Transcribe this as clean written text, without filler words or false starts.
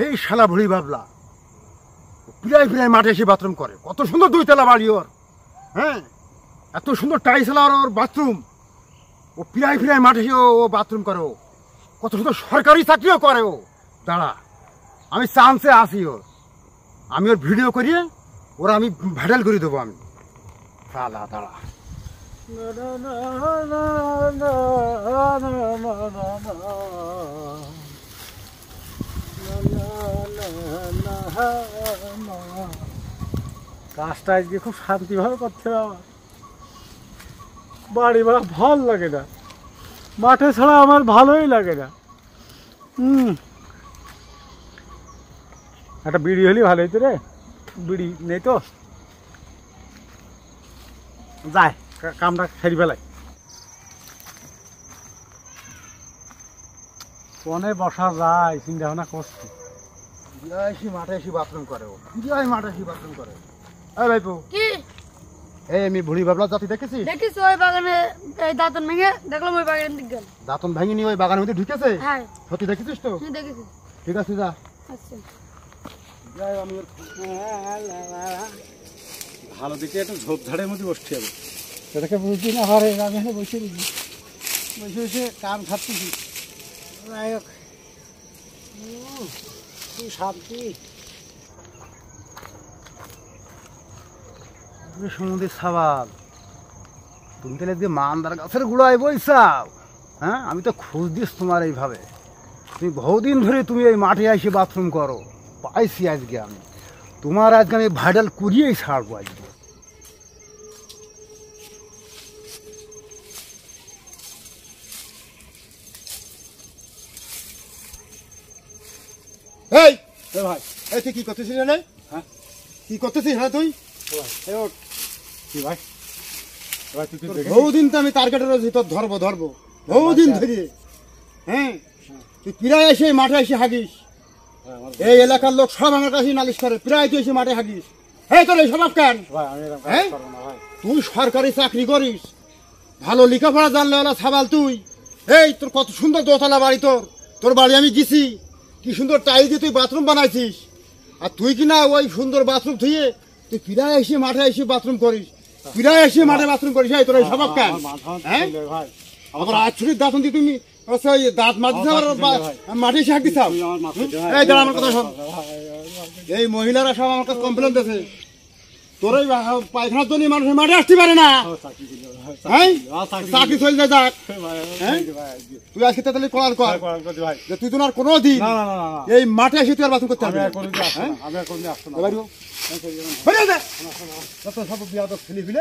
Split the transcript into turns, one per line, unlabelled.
এই শালা ভুড়ি বাবলা প্রায় প্রায় মাঠে এসে বাথরুম করে। কত সুন্দর 2 তলা বাড়ি ওর, হ্যাঁ, এত সুন্দর টাইলস ওর বাথরুম। ও প্রায় প্রায় মাঠে এসে ও বাথরুম করে। ও কত সুন্দর সরকারি চাকরিও করে। ও দাঁড়া, আমি চান্সে আসি ওর, আমি ওর ভিডিও করিয়ে ওরা আমি ভাইরাল করে দেবো। আমি দাঁড়া দাঁড়া
কাজটা আজকে খুব শান্তিভাবে করতে হবে। বাড়ি ভাড়া ভাল লাগে না, মাঠে ছাড়া আমার ভালোই লাগে না। একটা বিড়ি হলেই ভালো হইতো রে, বিড়ি নেই তো। যায় কামটা সেরি ফেলাই। কোনে বসা যায় চিন্তা ভাবনা করছি।
এসে মাঠে এসে বাথরুম করে। ও মাঠে এসে বাথরুম করে। এই ভাইপু,
কি
এই আমি ভুড়ি বাবলা জাতি দেখেছিস?
দেখিস ওই বাগানে এই দাঁতন ভেঙে দেখলাম ওই বাগানের দিক গেল।
দাঁতন ভাঙিনি ওই বাগানের মধ্যে ঢুকেছে?
হ্যাঁ
সত্যি দেখেছিস তো?
আমি দেখেছি।
ঠিক আছে যা।
আচ্ছা
যাই আমি
ভালো দিকে একটু ঝোপঝাড়ের মধ্যে বসতে হবে। সেটাকে বুঝছি না, হারে আমি এখানে বসে রয়েছি, বসে বসে কান খাচ্ছি। যাই হোক, কি শান্তি।
সমুদ্রের সাবাল, তুমি তাহলে আজকে মান্দার গাছের গুড়ায় বইসাও? হ্যাঁ, আমি তো খোঁজ দিস তোমার এইভাবে। তুমি বহুদিন ধরে তুমি এই মাঠে এসে বাথরুম করো, পাইছি আজকে আমি তোমার। আজকে আমি ভাইরাল করিয়েই ছাড়বো আজকে। এই ভাই, এই তুই কি করতেছিস? হ্যাঁ, কি করতেছিস? হ্যাঁ তুই
কি ভাই,
বহুদিন তো আমি টার্গেটের ভিতর ধরবো বহুদিন ধরে। হ্যাঁ, তুই প্রায় এসে মাঠে এসে হাগিস। এই এলাকার লোক সব আমার কাছে নালিশ করে, প্রায় তুই এসে মাঠে হাগিস। এই তোর এই স্বভাব কেন? হ্যাঁ, তুই সরকারি চাকরি করিস, ভালো লেখাপড়া জানলে ওলা সাবাল তুই। এই তোর কত সুন্দর 2 তলা বাড়ি, তোর বাড়ি আমি গেছি, কি সুন্দর টাইল দিয়ে তুই বাথরুম বানাইছিস। আর তুই কি না ওই সুন্দর বাথরুম ধুয়ে তুই প্রায় এসে মাঠে এসে বাথরুম করিস, প্রায় এসে মাঠে বাথরুম করিস। এই তোর এই স্বভাব কেন? হ্যাঁ, আমার আছুরির দাঁতন দিয়ে তুমি দাঁত মারতে মাঠে এসে হাঁক দিছাও। এই দাঁড়া, আমার কথা শোন। এই মহিলারা সব আমার কাছে কমপ্লেন দিয়েছে, তোর ওই পায়খানার জন্য মানুষের মাঠে আসতে পারে না। হ্যাঁ, চাকরি চলে যায় যাক। তুই আজকে তাহলে করার কর, তুই তো আর কোনো দিন এই মাঠে এসে তুই আর বাথরুম করতে পারবি। সব বিয়া তো ছেলে ফেলে